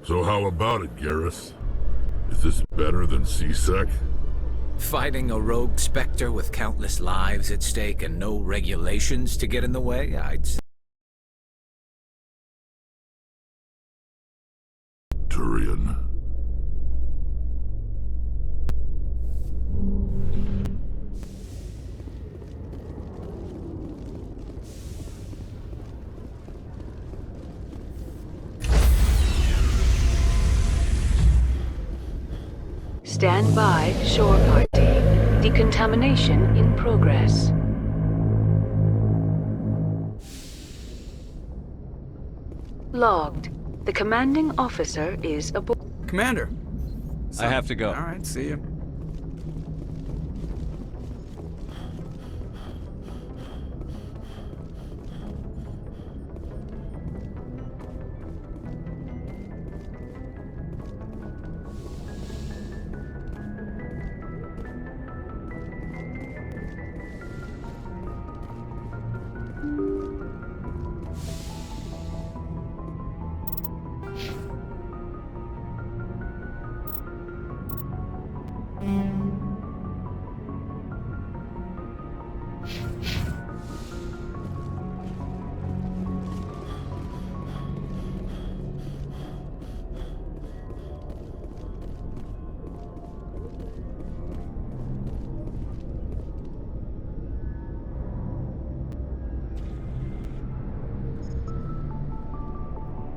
So how about it, Garrus? Is this better than C-Sec? Fighting a rogue Spectre with countless lives at stake and no regulations to get in the way, I'd say. Turian. Stand by, shore party. Decontamination in progress. Logged. The commanding officer is aboard. Commander. I have to go. All right, see you.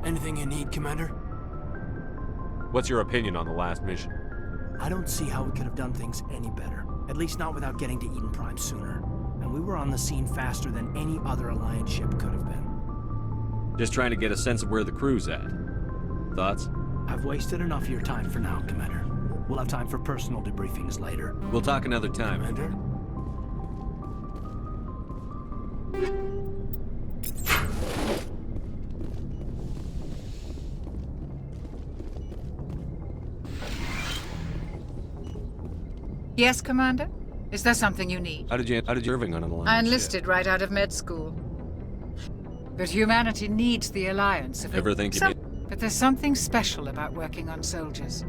Anything you need, Commander? What's your opinion on the last mission? I don't see how we could have done things any better. At least not without getting to Eden Prime sooner. And we were on the scene faster than any other Alliance ship could have been. Just trying to get a sense of where the crew's at. Thoughts? I've wasted enough of your time for now, Commander. We'll have time for personal debriefings later. We'll talk another time. Commander? Yes, Commander? Is there something you need? How did you serving on an Alliance I ship? enlisted right out of med school. But humanity needs the Alliance. Ever think you need... But there's something special about working on soldiers.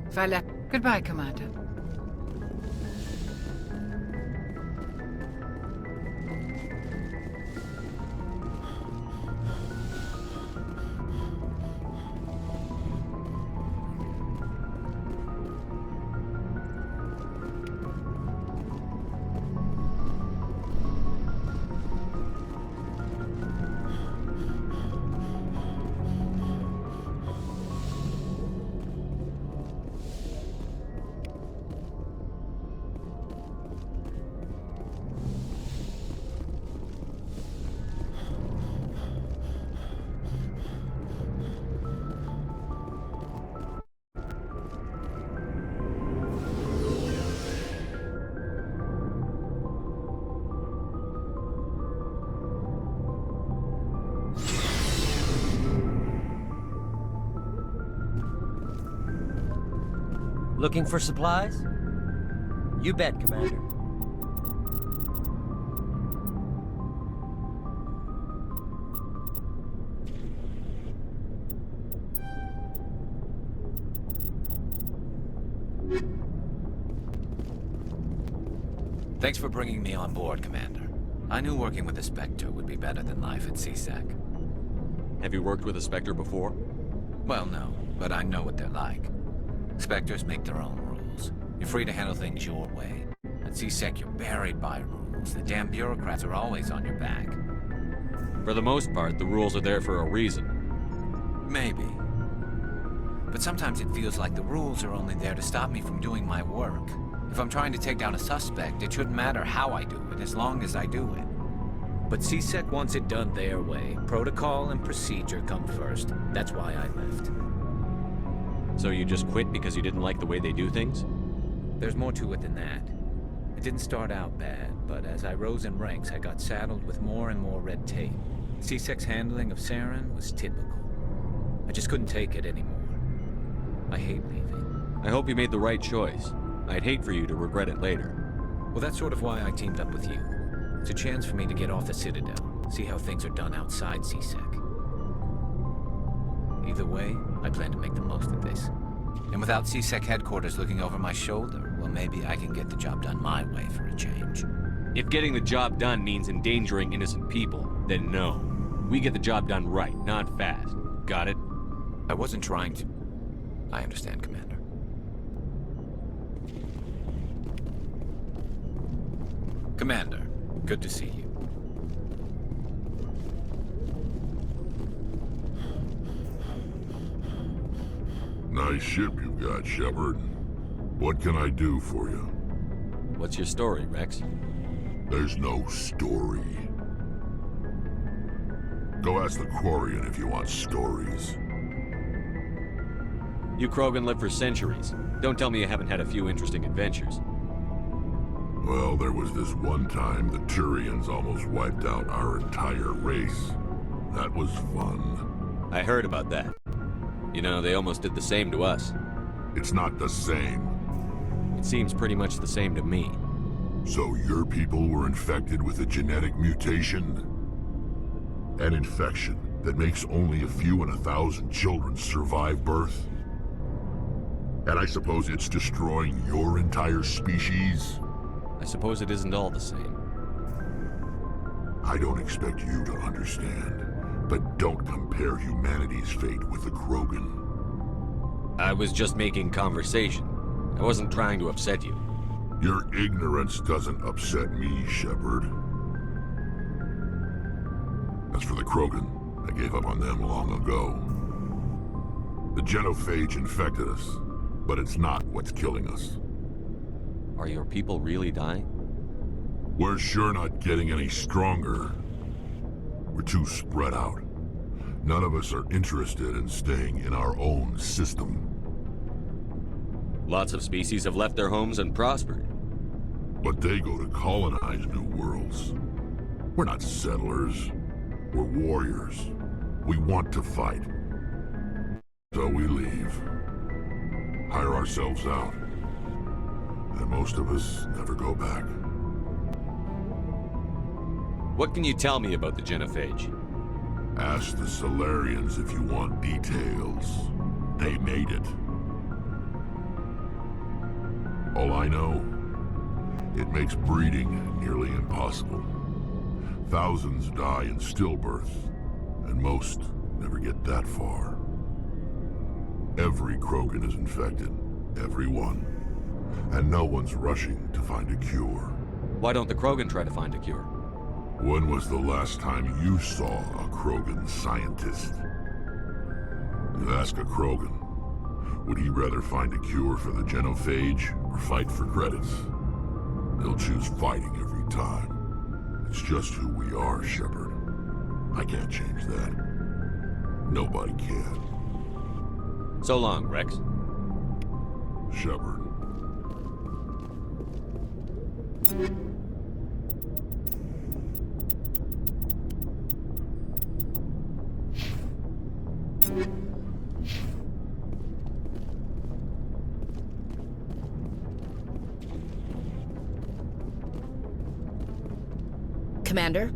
If I left... Goodbye, Commander. Looking for supplies? You bet, Commander. Thanks for bringing me on board, Commander. I knew working with the Spectre would be better than life at C-Sec. Have you worked with a Spectre before? Well, no, but I know what they're like. Spectres make their own rules. You're free to handle things your way. At C-Sec, you're buried by rules. The damn bureaucrats are always on your back. For the most part, the rules are there for a reason. Maybe. But sometimes it feels like the rules are only there to stop me from doing my work. If I'm trying to take down a suspect, it shouldn't matter how I do it, as long as I do it. But C-Sec wants it done their way. Protocol and procedure come first. That's why I left. So you just quit because you didn't like the way they do things? There's more to it than that. It didn't start out bad, but as I rose in ranks, I got saddled with more and more red tape. C-Sec's handling of Saren was typical. I just couldn't take it anymore. I hate leaving. I hope you made the right choice. I'd hate for you to regret it later. Well, that's sort of why I teamed up with you. It's a chance for me to get off the Citadel, see how things are done outside C-Sec. Either way, I plan to make the most of this. And without CSEC headquarters looking over my shoulder, well, maybe I can get the job done my way for a change. If getting the job done means endangering innocent people, then no. We get the job done right, not fast. Got it? I wasn't trying to... I understand, Commander. Commander, good to see you. Nice ship you've got, Shepard. What can I do for you? What's your story, Rex? There's no story. Go ask the Quarian if you want stories. You Krogan live for centuries. Don't tell me you haven't had a few interesting adventures. Well, there was this one time the Turians almost wiped out our entire race. That was fun. I heard about that. You know, they almost did the same to us. It's not the same. It seems pretty much the same to me. So your people were infected with a genetic mutation? An infection that makes only a few in 1,000 children survive birth? And I suppose it's destroying your entire species? I suppose it isn't all the same. I don't expect you to understand, but don't compare humanity's fate with the Krogan. I was just making conversation. I wasn't trying to upset you. Your ignorance doesn't upset me, Shepard. As for the Krogan, I gave up on them long ago. The genophage infected us, but it's not what's killing us. Are your people really dying? We're sure not getting any stronger. We're too spread out. None of us are interested in staying in our own system. Lots of species have left their homes and prospered. But they go to colonize new worlds. We're not settlers. We're warriors. We want to fight. So we leave. Hire ourselves out. And most of us never go back. What can you tell me about the genophage? Ask the Solarians if you want details. They made it. All I know, it makes breeding nearly impossible. Thousands die in stillbirth, and most never get that far. Every Krogan is infected. Every one. And no one's rushing to find a cure. Why don't the Krogan try to find a cure? When was the last time you saw a Krogan scientist? You ask a Krogan, would he rather find a cure for the genophage or fight for credits? They'll choose fighting every time. It's just who we are, Shepard. I can't change that. Nobody can. So long, Rex. Shepard. Commander?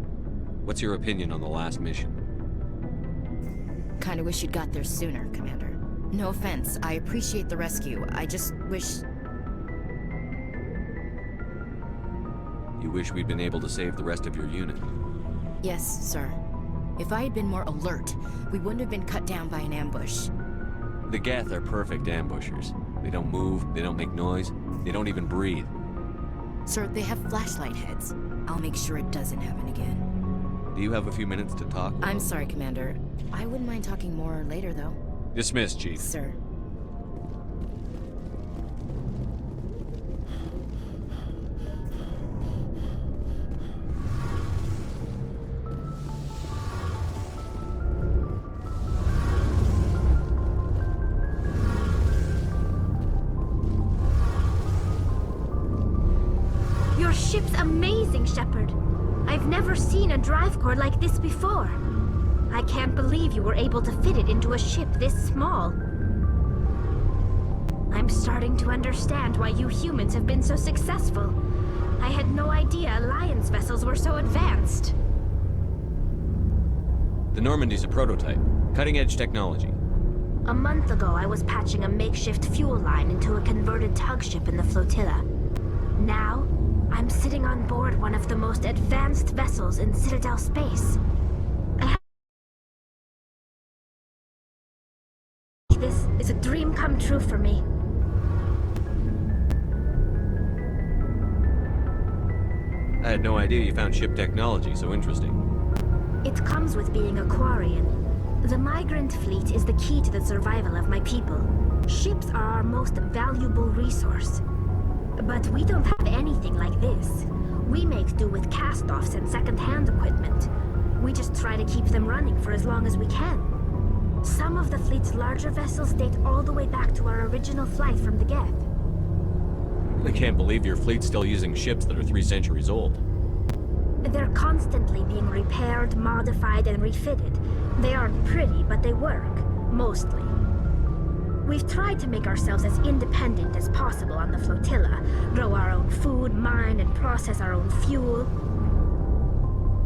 What's your opinion on the last mission? Kinda wish you'd got there sooner, Commander. No offense, I appreciate the rescue. I just wish... You wish we'd been able to save the rest of your unit. Yes, sir. If I had been more alert, we wouldn't have been cut down by an ambush. The Geth are perfect ambushers. They don't move, they don't make noise, they don't even breathe. Sir, they have flashlight heads. I'll make sure it doesn't happen again. Do you have a few minutes to talk? I'm sorry, Commander. I wouldn't mind talking more later, though. Dismissed, Chief. Sir. Your ship's amazing, Shepard. I've never seen a drive core like this before. I can't believe you were able to fit it into a ship this small. I'm starting to understand why you humans have been so successful. I had no idea Alliance vessels were so advanced. The Normandy's a prototype. Cutting-edge technology. A month ago, I was patching a makeshift fuel line into a converted tug ship in the flotilla. Now, I'm sitting on board one of the most advanced vessels in Citadel space. This is a dream come true for me. I had no idea you found ship technology so interesting. It comes with being a Quarian. The migrant fleet is the key to the survival of my people. Ships are our most valuable resource. But we don't have anything like this. We make do with cast-offs and second-hand equipment. We just try to keep them running for as long as we can. Some of the fleet's larger vessels date all the way back to our original flight from the Geth. I can't believe your fleet's still using ships that are 3 centuries old. They're constantly being repaired, modified, and refitted. They aren't pretty, but they work. Mostly. We've tried to make ourselves as independent as possible on the flotilla, grow our own food, mine, and process our own fuel.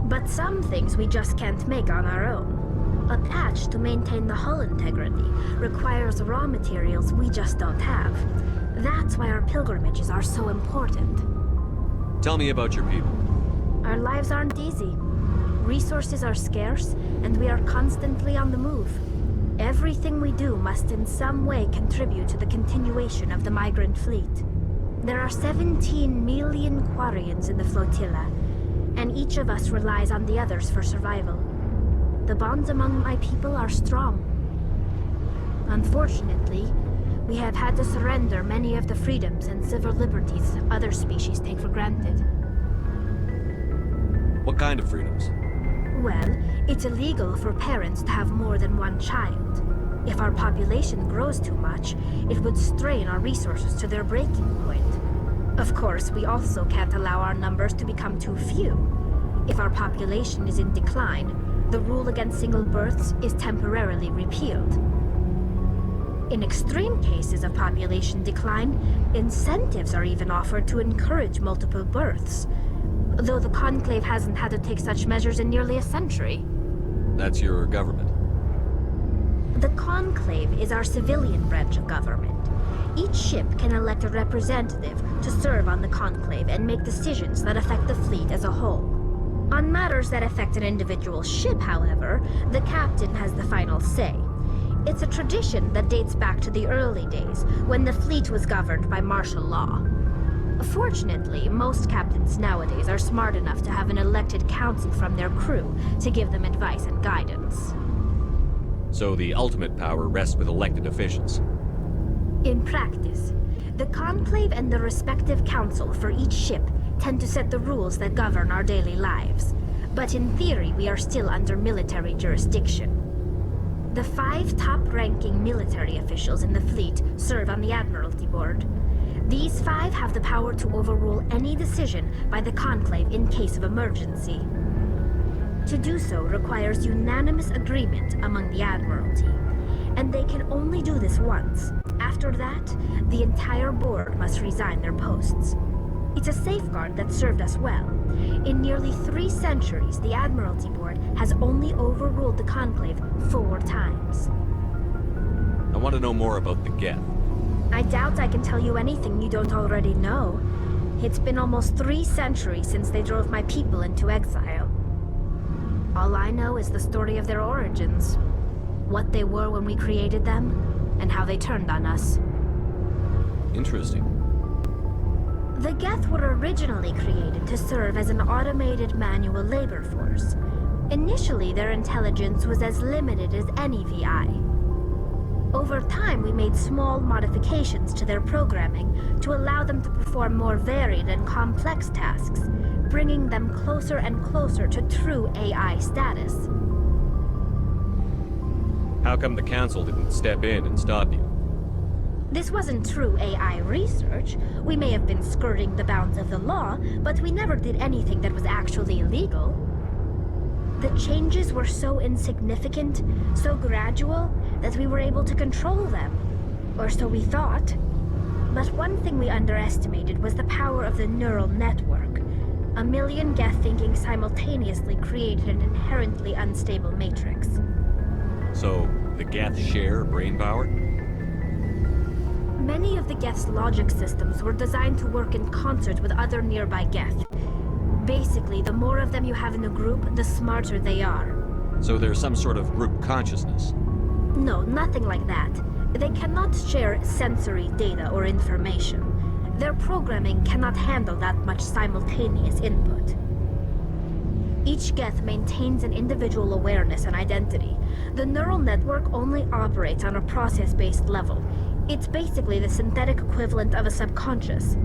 But some things we just can't make on our own. A patch to maintain the hull integrity requires raw materials we just don't have. That's why our pilgrimages are so important. Tell me about your people. Our lives aren't easy. Resources are scarce, and we are constantly on the move. Everything we do must in some way contribute to the continuation of the migrant fleet. There are 17 million Quarians in the flotilla, and each of us relies on the others for survival. The bonds among my people are strong. Unfortunately, we have had to surrender many of the freedoms and civil liberties other species take for granted. What kind of freedoms? Well, it's illegal for parents to have more than one child. If our population grows too much, it would strain our resources to their breaking point. Of course, we also can't allow our numbers to become too few. If our population is in decline, the rule against single births is temporarily repealed. In extreme cases of population decline, incentives are even offered to encourage multiple births, though the Conclave hasn't had to take such measures in nearly a century. That's your government. The Conclave is our civilian branch of government. Each ship can elect a representative to serve on the Conclave and make decisions that affect the fleet as a whole. On matters that affect an individual ship, however, the captain has the final say. It's a tradition that dates back to the early days, when the fleet was governed by martial law. Fortunately, most captains nowadays are smart enough to have an elected council from their crew to give them advice and guidance. So the ultimate power rests with elected officials. In practice, the Conclave and the respective council for each ship tend to set the rules that govern our daily lives. But in theory, we are still under military jurisdiction. The 5 top-ranking military officials in the fleet serve on the Admiralty Board. These 5 have the power to overrule any decision by the Conclave in case of emergency. To do so requires unanimous agreement among the Admiralty, and they can only do this once. After that, the entire board must resign their posts. It's a safeguard that served us well. In nearly 3 centuries, the Admiralty Board has only overruled the Conclave 4 times. I want to know more about the Geth. I doubt I can tell you anything you don't already know. It's been almost 3 centuries since they drove my people into exile. All I know is the story of their origins, what they were when we created them, and how they turned on us. Interesting. The Geth were originally created to serve as an automated manual labor force. Initially, their intelligence was as limited as any VI. Over time, we made small modifications to their programming to allow them to perform more varied and complex tasks, bringing them closer and closer to true AI status. How come the Council didn't step in and stop you? This wasn't true AI research. We may have been skirting the bounds of the law, but we never did anything that was actually illegal. The changes were so insignificant, so gradual, that we were able to control them. Or so we thought. But one thing we underestimated was the power of the neural network. A million Geth thinking simultaneously created an inherently unstable matrix. So, the Geth share brain power? Many of the Geth's logic systems were designed to work in concert with other nearby Geth. Basically, the more of them you have in a group, the smarter they are. So there's some sort of group consciousness. No, nothing like that. They cannot share sensory data or information. Their programming cannot handle that much simultaneous input. Each Geth maintains an individual awareness and identity. The neural network only operates on a process-based level. It's basically the synthetic equivalent of a subconscious.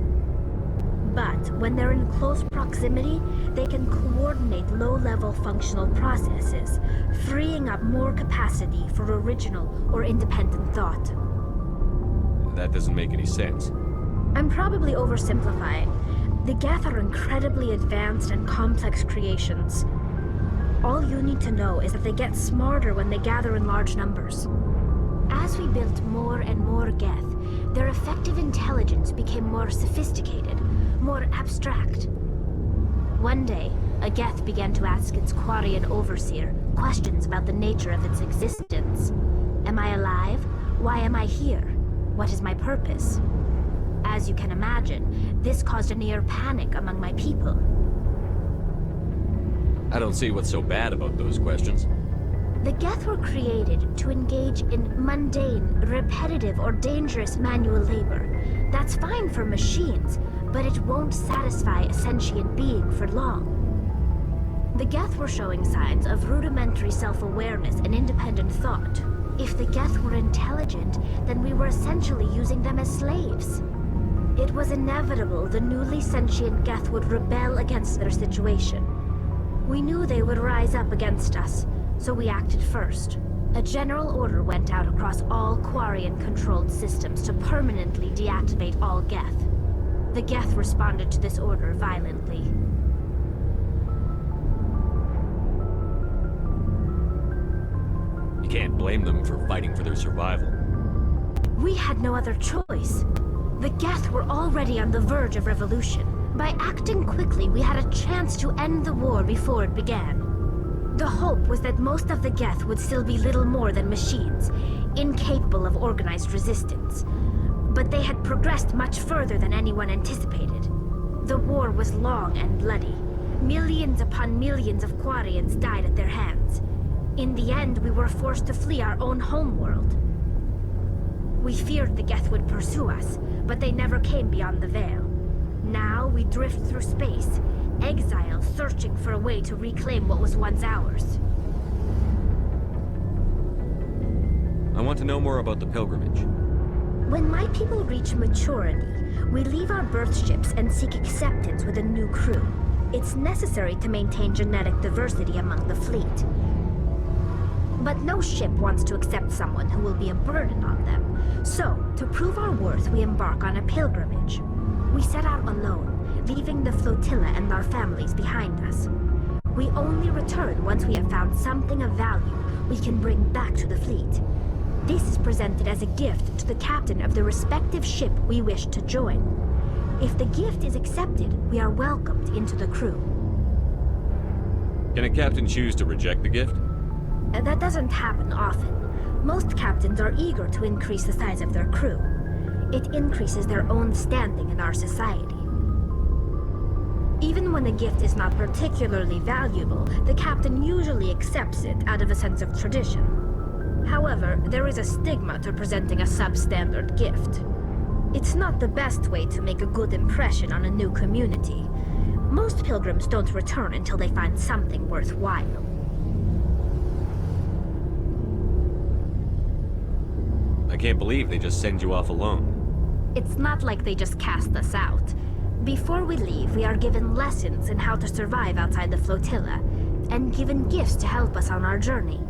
But when they're in close proximity, they can coordinate low-level functional processes, freeing up more capacity for original or independent thought. That doesn't make any sense. I'm probably oversimplifying. The Geth are incredibly advanced and complex creations. All you need to know is that they get smarter when they gather in large numbers. As we built more and more Geth, their effective intelligence became more sophisticated, more abstract. One day, a Geth began to ask its Quarian overseer questions about the nature of its existence. Am I alive? Why am I here? What is my purpose? As you can imagine, this caused a near panic among my people. I don't see what's so bad about those questions. The Geth were created to engage in mundane, repetitive, or dangerous manual labor. That's fine for machines, but it won't satisfy a sentient being for long. The Geth were showing signs of rudimentary self-awareness and independent thought. If the Geth were intelligent, then we were essentially using them as slaves. It was inevitable the newly sentient Geth would rebel against their situation. We knew they would rise up against us, so we acted first. A general order went out across all Quarian-controlled systems to permanently deactivate all Geth. The Geth responded to this order violently. You can't blame them for fighting for their survival. We had no other choice. The Geth were already on the verge of revolution. By acting quickly, we had a chance to end the war before it began. The hope was that most of the Geth would still be little more than machines, incapable of organized resistance. But they had progressed much further than anyone anticipated. The war was long and bloody. Millions upon millions of Quarians died at their hands. In the end, we were forced to flee our own homeworld. We feared the Geth would pursue us, but they never came beyond the Veil. Now we drift through space, exile searching for a way to reclaim what was once ours. I want to know more about the pilgrimage. When my people reach maturity, we leave our birth ships and seek acceptance with a new crew. It's necessary to maintain genetic diversity among the fleet. But no ship wants to accept someone who will be a burden on them. So, to prove our worth, we embark on a pilgrimage. We set out alone, leaving the flotilla and our families behind us. We only return once we have found something of value we can bring back to the fleet. This is presented as a gift to the captain of the respective ship we wish to join. If the gift is accepted, we are welcomed into the crew. Can a captain choose to reject the gift? That doesn't happen often. Most captains are eager to increase the size of their crew. It increases their own standing in our society. Even when a gift is not particularly valuable, the captain usually accepts it out of a sense of tradition. However, there is a stigma to presenting a substandard gift. It's not the best way to make a good impression on a new community. Most pilgrims don't return until they find something worthwhile. I can't believe they just send you off alone. It's not like they just cast us out. Before we leave, we are given lessons in how to survive outside the flotilla, and given gifts to help us on our journey.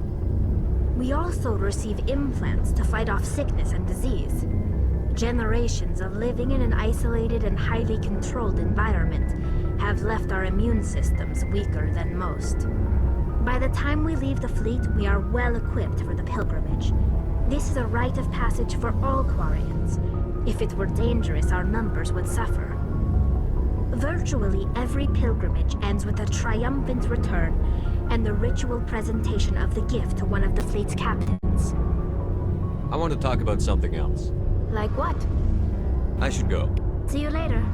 We also receive implants to fight off sickness and disease. Generations of living in an isolated and highly controlled environment have left our immune systems weaker than most. By the time we leave the fleet, we are well equipped for the pilgrimage. This is a rite of passage for all Quarians. If it were dangerous, our numbers would suffer. Virtually every pilgrimage ends with a triumphant return and the ritual presentation of the gift to one of the fleet's captains. I want to talk about something else. Like what? I should go. See you later.